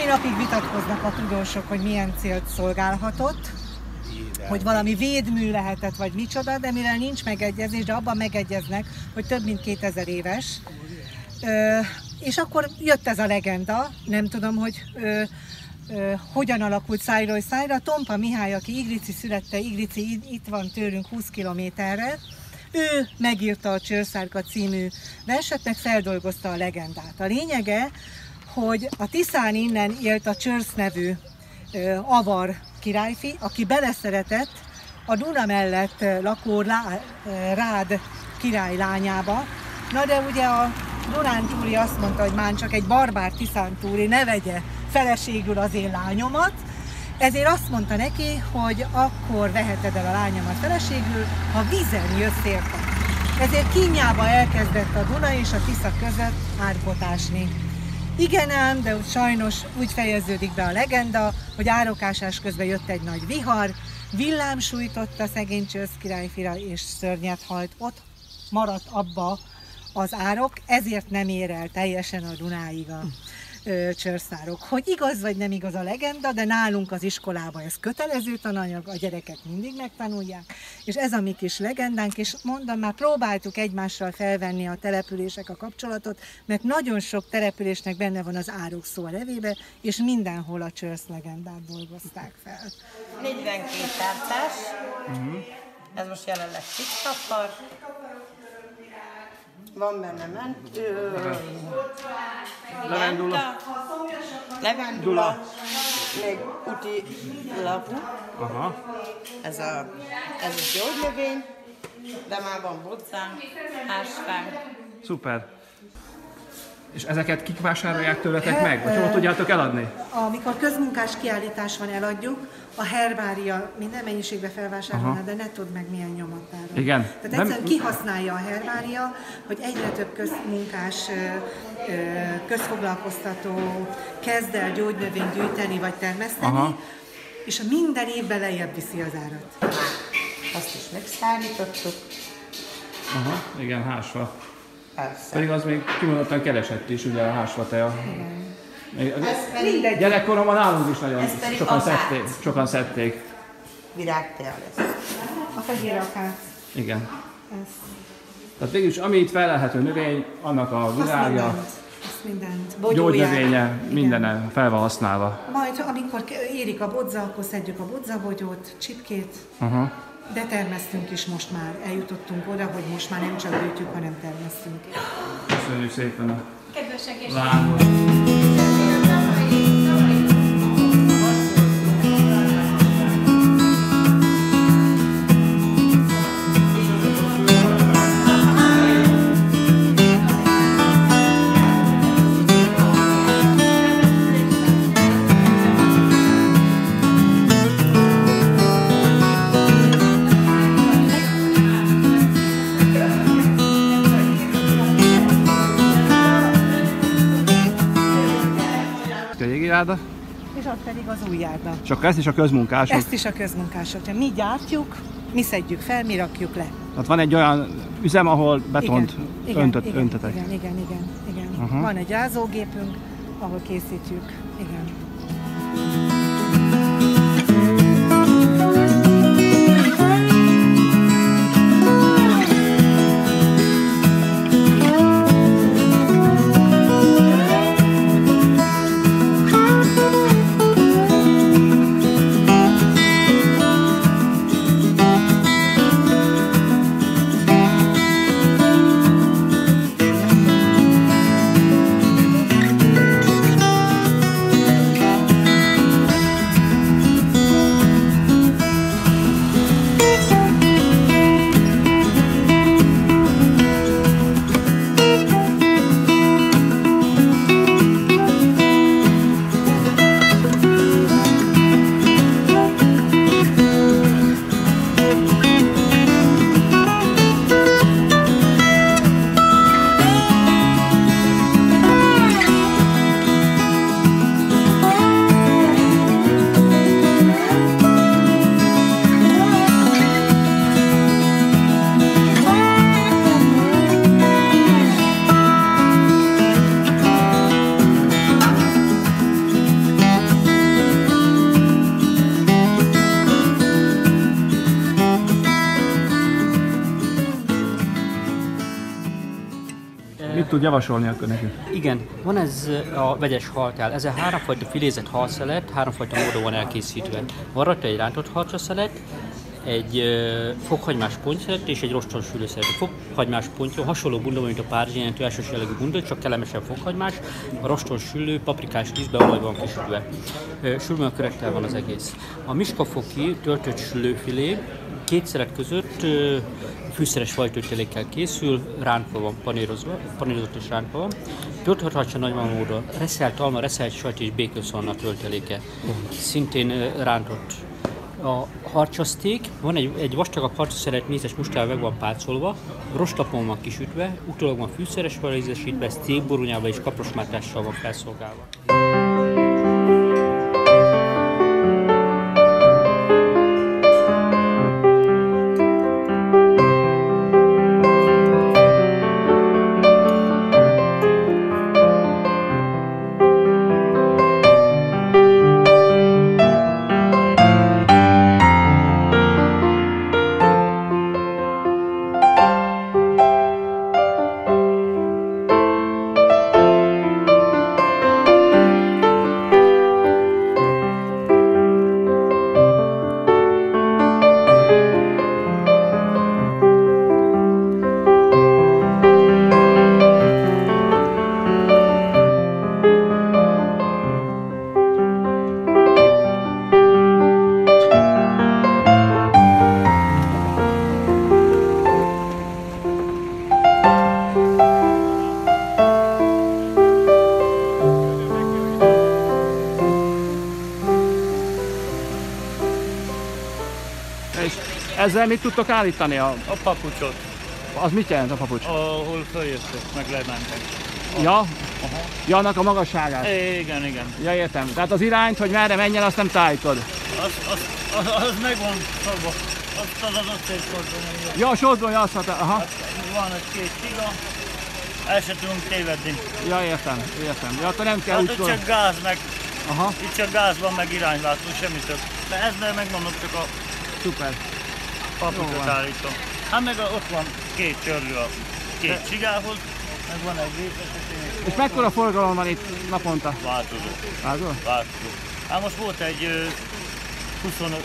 mai napig vitatkoznak a tudósok, hogy milyen célt szolgálhatott, hogy valami védmű lehetett, vagy micsoda, de mivel nincs megegyezés, de abban megegyeznek, hogy több mint 2000 éves. És akkor jött ez a legenda, nem tudom, hogy hogyan alakult szájról szájra. Tompa Mihály, aki Igrici születte, Igrici itt van tőlünk 20 kilométerre, ő megírta a Csőrszárka című verset, meg feldolgozta a legendát. A lényege, hogy a Tiszán innen élt a Csörsz nevű avar királyfi, aki beleszeretett a Duna mellett lakó Rád király lányába. Na de ugye a Dunántúli azt mondta, hogy már csak egy barbár Tiszántúli ne vegye feleségül az én lányomat, ezért azt mondta neki, hogy akkor veheted el a lányomat feleségül, ha vízen jössz érte. Ezért kínjába elkezdett a Duna és a Tisza között átbotásni. Igen ám, de sajnos úgy fejeződik be a legenda, hogy árokásás közben jött egy nagy vihar, villám sújtotta szegény Csörsz királyfira, és szörnyet halt. Ott maradt abba az árok, ezért nem ér el teljesen a Dunáig a Csörszárok. Hogy igaz vagy nem igaz a legenda, de nálunk az iskolában ez kötelező tananyag, a gyerekek mindig megtanulják, és ez a mi kis legendánk, és mondom, már próbáltuk egymással felvenni a települések a kapcsolatot, mert nagyon sok településnek benne van az árok szó a levébe, és mindenhol a Csörsz legendát dolgozták fel. 42 tárcás, ez most jelenleg Csicskapar. Van benne mentő, levendula, még uti lapu. Ez a gyógynövény, de már van bodzánk, házfánk. Szuper. És ezeket kik vásárolják tőletek meg? Vagy hol tudjátok eladni? Amikor közmunkás kiállítás van, eladjuk, a herbária minden mennyiségben felvásárolná, de ne tudd meg milyen nyomatára. Igen. Tehát egyszerűen kihasználja a herbária, hogy egyre több közmunkás, közfoglalkoztató kezd el gyógynövényt gyűjteni vagy termeszteni, és minden évben lejjebb viszi az árat. Azt is megszállítottuk. Igen, hásva. Persze. Pedig az még kimondottan keresett is, ugye a hásva tea. Mindegy. Gyerekkoromban nálunk is nagyon sokan szedték. Virágtea lesz. A fehér akác. Igen. Ez. Tehát végülis, ami itt felelhető növény, annak a virágja, gyógynövénye, mindenen fel van használva. Majd amikor érik a bodza, akkor szedjük a bodzabogyót, csipkét, de termesztünk is most már. Eljutottunk oda, hogy most már nem csak gyűjtjük, hanem termesztünk. Köszönjük szépen a kedves lángot! És az pedig az új járda. És akkor ezt is a közmunkások? Ezt is a közmunkások. Mi gyártjuk, mi szedjük fel, mi rakjuk le. Tehát van egy olyan üzem, ahol betont öntetek? Igen. Van egy rázógépünk, ahol készítjük. Igen. tud javasolni akkor nekünk? Igen, van ez a vegyes haltál. Ez a háromfajta filézett halszelet, háromfajta módon van elkészítve. Van rajta egy rántott harcsaszelet, egy fokhagymás pontszelet és egy rostonsülő szelet. A fokhagymás ponty hasonló bunda, mint a párizsi jelentő elsős jellegű bunda, csak kellemesebb fokhagymás. A rostonsülő paprikás lízbe olajban kisütve. Sülmölkörekkel van az egész. A miskafoki töltött sülőfilé két szelet között fűszeres fajtöltelékkel készül, rántva van, panírozott és rántva van. Töltött nagymamóra reszelt alma, reszelt sajt és békőszalna tölteléke. Szintén rántott. A harcsaszték, van egy vastagabb harcsaszelet mézes mustával meg van pácolva, rostapon van kisütve, utólag van fűszeresvel ízesítve, sztékboronyával és kaprosmátással van felszolgálva. És ezzel mit tudtok állítani? A papucsot, Az mit jelent a papucs? ahol följöttök, meg lementek. Ja? Ja, annak a magasságát? Igen, igen. Ja, értem. Tehát az irányt, hogy merre menjen, azt nem tájtod. Az megvan szabva. Az acélsordon. Ja, a sodron, azt mondta, aha. Van egy-két csiga, el se tudunk tévedni. Ja, értem. Ja, akkor nem kell Hát úgy itt csak gáz meg, Aha, itt csak gáz van meg irányváltó, semmi több. De ezzel megmondom, csak a szuper. papucsot állítom. Hát meg ott van két csörlő a két csigához, meg van egy részletetés. És mekkora forgalom van itt naponta? Változó. Változó? Hát most volt egy 25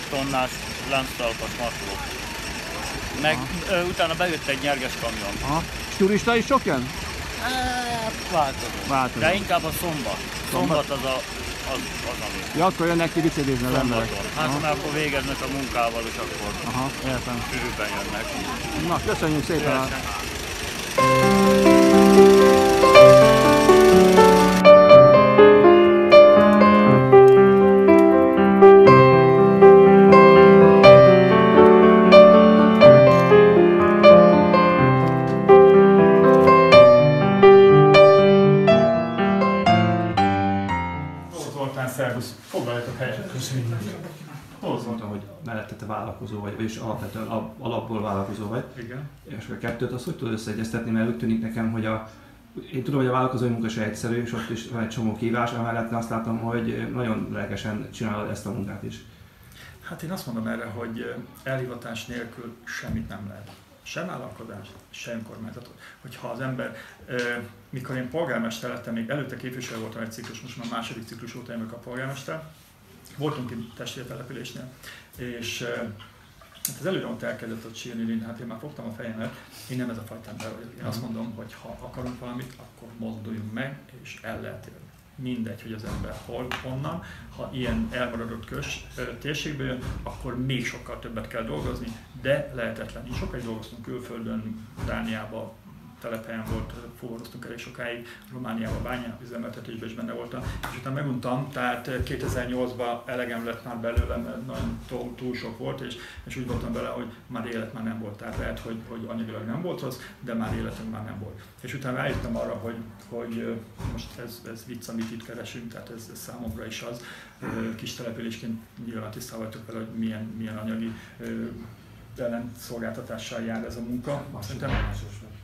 tonnás lánctalpas markoló. Meg utána bejött egy nyerges kamion. Aha. És turista is sok jön? Hát, változó. De inkább a szombat. Szombat az ami. Ja, akkor jönnek ki biciklizni az emberek. Hát már akkor végeznek a munkával, és akkor Aha, értem. sűrűbben jönnek. Na, köszönjük szépen! Szervusz, foglaljatok helyet. Köszönjük. Azt mondtam, hogy mellette te vállalkozó vagy, vagyis alapvetően alapból vállalkozó vagy. Igen. És a kettőt azt hogy tudod összeegyeztetni, mert úgy tűnik nekem, hogy én tudom, hogy a vállalkozói munka se egyszerű, és ott is van egy csomó kívás, amellett azt látom, hogy nagyon lelkesen csinálod ezt a munkát is. Hát én azt mondom erre, hogy elhivatás nélkül semmit nem lehet. Sem vállalkozás, sem önkormányzat. Hogyha az ember, mikor én polgármester lettem, még előtte képviselő voltam egy ciklus, most már második ciklus óta jövök a polgármester, voltunk itt testvértelepülésnél, és hát az előre ott elkezdett ott sírni, hát én már fogtam a fejemet, én nem ez a fajta ember vagyok. Én azt mondom, hogy ha akarunk valamit, akkor mozduljunk meg, és el lehet érni. Mindegy, hogy az ember honnan, ha ilyen elmaradott térségből jön, akkor még sokkal többet kell dolgozni, de lehetetlen. Így sokáig dolgoztunk külföldön, Dániában, telephelyen volt, fuvaroztunk elég sokáig, Romániában, bányáüzemeltetésben is benne voltam, és utána meguntam, tehát 2008-ban elegem lett már belőle, mert nagyon túl sok volt, és úgy voltam vele, hogy már élet már nem volt, tehát lehet, hogy anyagilag nem volt rossz, de már életünk már nem volt. És utána rájöttem arra, hogy most ez vicc, amit itt keresünk, tehát ez számomra is az, kis településként nyilván tisztában vagytok vele, hogy milyen anyagi ellenszolgáltatással jár ez a munka.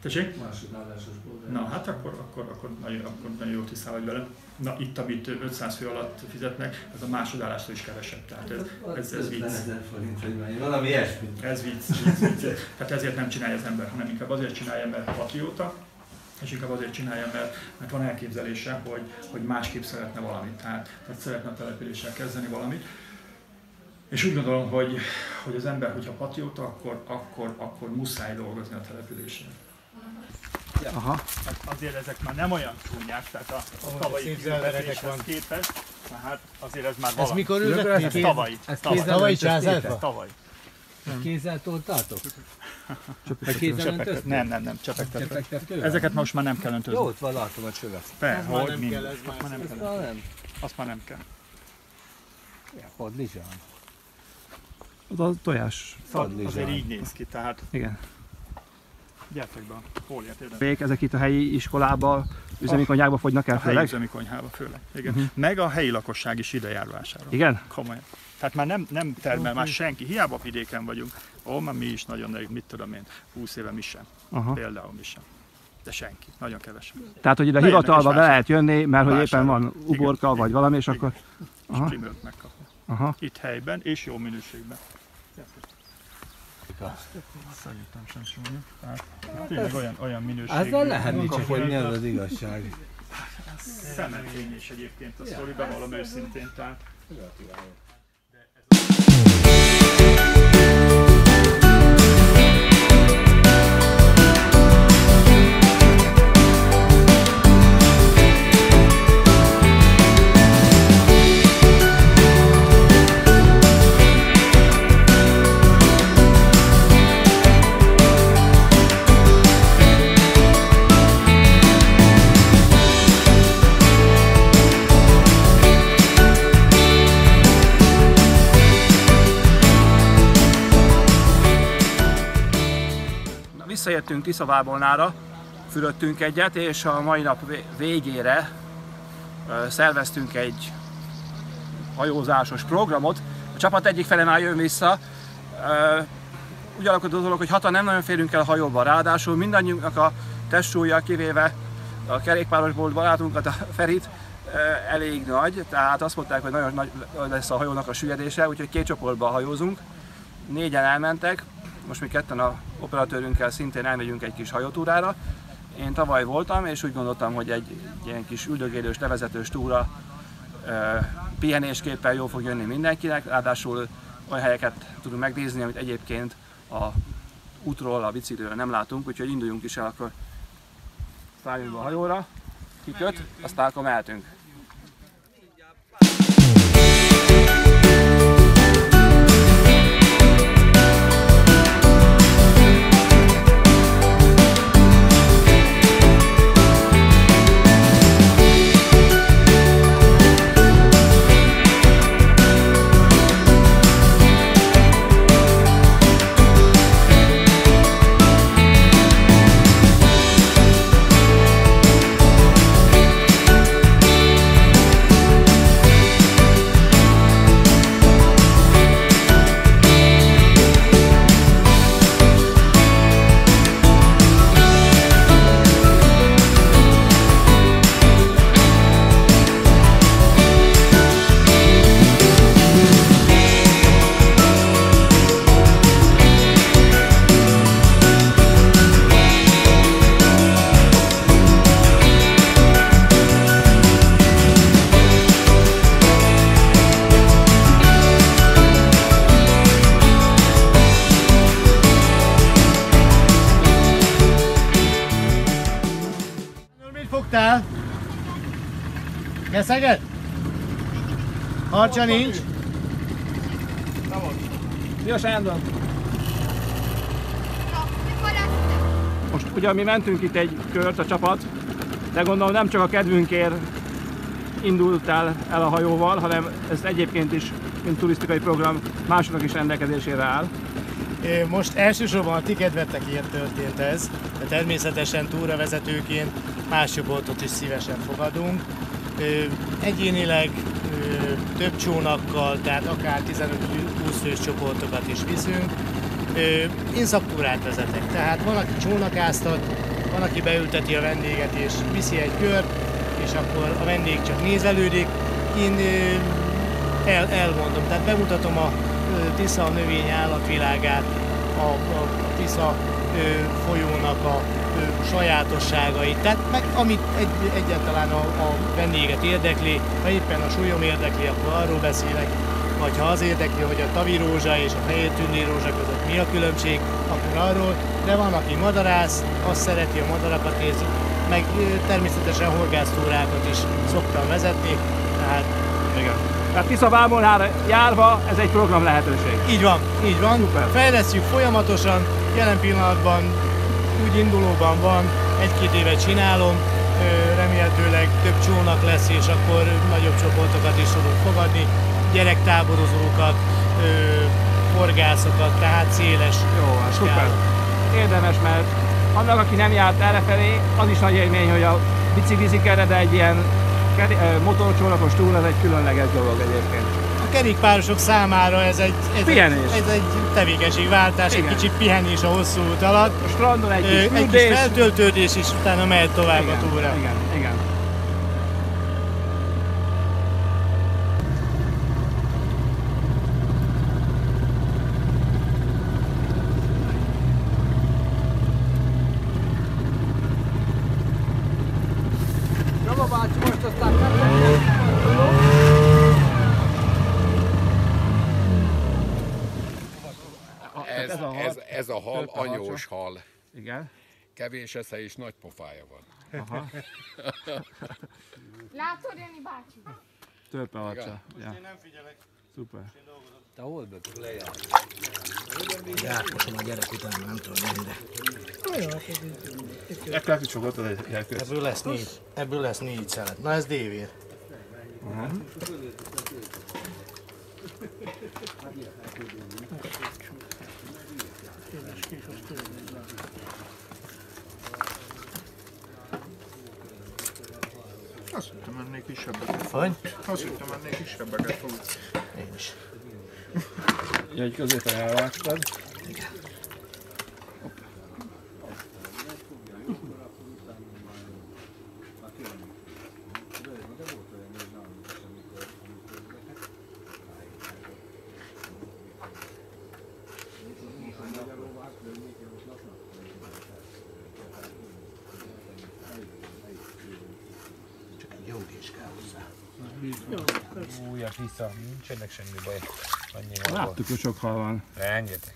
Tessék? Na, hát akkor nagyon jó tisztában vagy vele. Na, itt, amit 500 fő alatt fizetnek, ez a másodállástól is kevesebb. Tehát ez vicc. Valami ilyesmi. Ez vicc. Tehát ezért nem csinálja az ember, hanem inkább azért csinálja, mert patrióta, és inkább azért csinálja, mert van elképzelése, hogy másképp szeretne valamit, tehát szeretne a településsel kezdeni valamit. És úgy gondolom, hogy az ember, hogyha patrióta, akkor muszáj dolgozni a településen. Aha. Hát azért ezek már nem olyan csúnyák, tehát a tavalyi kizetéshez képest, hát azért ez már valami. Ez mikor ültették? Ez tavalyi. Ez tavalyi csázárfa? Tavaly. Kézzel toltátok? Nem, csepegtetek. Ezeket most már nem kell öntözni. Jó, ott van, látom a csövet. Hogy mi? Azt már nem kell. Padlizsán. Az a tojás. Azért így néz ki, tehát Igen. gyertek be a fóliát érdemes. Ezek itt a helyi iskolában, üzemi konyhákban fogynak el A helyi főleg? üzemi konyhába főleg. Igen. Meg a helyi lakosság is ide jár vásárolni. Igen? Komolyan. Tehát már nem termel már senki, hiába vidéken vagyunk. Már mi is nagyon, mit tudom én, 20 éve mi sem. Aha. Például mi sem. De senki, nagyon kevesen. Tehát, hogy ide a hivatalba be lehet jönni, mert hogy éppen van uborka, igen, vagy valami, és igen. akkor... És primőt megkapni. Aha. Itt helyben, és jó minőségben. Szerintem sem súlya. Tényleg olyan minőségű. Ezzel lehet mit csak fogyni, ez az igazság. Szemetény is egyébként a sztori, bevallom őszintén. Tehát. Visszajöttünk Tiszavábolnára, fürödtünk egyet, és a mai nap végére szerveztünk egy hajózásos programot. A csapat egyik fele már jön vissza. Ugyanakkor az dolog, hogy hatan nem nagyon férünk el a hajóba, ráadásul mindannyiunknak a testsúlya, kivéve a kerékpárosból barátunkat, a Ferit, elég nagy, tehát azt mondták, hogy nagyon nagy lesz a hajónak a süllyedése, úgyhogy 2 csoportba hajózunk. 4-en elmentek, most mi ketten a operatőrünkkel szintén elmegyünk egy kis hajótúrára. Én tavaly voltam, és úgy gondoltam, hogy egy ilyen kis üldögélős, levezetős túra pihenésképpen jó fog jönni mindenkinek, ráadásul olyan helyeket tudunk megnézni, amit egyébként a útról, a bicikliről nem látunk, úgyhogy induljunk is el, akkor szálljunk be a hajóra, kiköt, aztán akkor mehetünk. Fogtál? Keszeget? Harcsa nincs? Szia Sándor! Most ugye mi mentünk itt egy kört a csapat, de gondolom nem csak a kedvünkért indultál el a hajóval, hanem ez egyébként is, mint turisztikai program, másoknak is rendelkezésére áll. Most elsősorban a ti kedvetekért történt ez, de természetesen túravezetőként más csoportot is szívesen fogadunk. Egyénileg több csónakkal, tehát akár 15-20 fős csoportokat is viszünk. Én szaktúrát vezetek, tehát van, aki csónakáztat, van, aki beülteti a vendéget és viszi egy kört, és akkor a vendég csak nézelődik. Én elmondom, tehát bemutatom a Tisza növény állatvilágát, a Tisza folyónak a sajátosságait, tehát meg amit egyáltalán a vendéget érdekli, ha éppen a súlyom érdekli, akkor arról beszélek, vagy ha az érdekli, hogy a tavirózsa és a fehér tündérrózsa között mi a különbség, akkor arról, de van, aki madarász, azt szereti a madarakat nézni, meg természetesen horgásztúrákat is szoktam vezetni, tehát... Igen. Tehát Tisza-Bámolnára járva ez egy program lehetőség. Így van, így van. Szuper. Fejlesztjük folyamatosan, jelen pillanatban úgy indulóban van, 1-2 éve csinálom, remélhetőleg több csónak lesz, és akkor nagyobb csoportokat is tudunk fogadni, gyerektáborozókat, horgászokat, tehát széles. Jó, szuper. Érdemes, mert annak, aki nem járt errefelé, az is nagy élmény, hogy a biciklizik erre, de egy ilyen motorcsónakos túl, az egy különleges dolog egyébként. A kerékpárosok számára ez egy tevékenységváltás, egy kicsit pihenés a hosszú út alatt. A strandon egy kis feltöltődés, és utána mehet tovább a túra. Igen. Ez a hal anyós hal. Igen. Kevés esze és nagy pofája van. Aha. Látod, Jani bácsi? Törpeharcsa. Ja. Én nem figyelek. Szuper. Te hol bökök lejár? Járkosom a gyerek után, nem tudom minden. Ekkor kicsogott az egy elköz. Ebből lesz 4 szelet. Na ez dévér. Azt hittem, ennél kisebbeket. Hogy? Azt hittem, ennél kisebbeket fog. Én is. Ja, egy középen elvágtad. Igen. Jó kis kell hozzá. Újabb vissza, nincsenek semmi baj. Láttuk, hogy sok hal van. Rengeteg,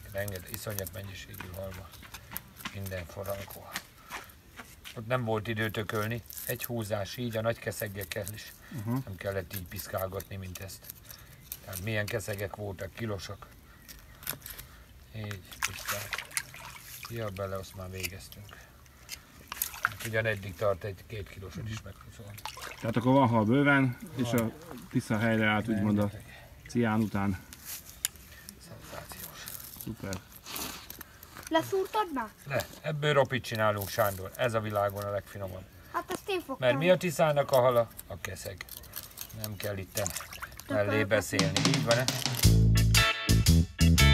iszonyat mennyiségű hal van. Minden forralkó. Ott nem volt idő tökölni, egy húzás így a nagy keszeggekkel is. Nem kellett így piszkálgatni, mint ezt. Tehát milyen keszegek voltak, kilosak. Így, piszkálgat. Ja, bele, azt már végeztünk. Ugyan eddig tart egy 2 kilósot is meghúzolni. Tehát akkor van hal bőven, és a Tisza helyre állt úgymond a cián után. Szenzációs. Szuper. Leszúrtad már? Le, ebből ropit csinálunk, Sándor. Ez a világon a legfinomabb. Hát ezt én fogtam. Mert mi a Tiszának a hala? A keszeg. Nem kell itten mellé beszélni, így van-e? Thank you.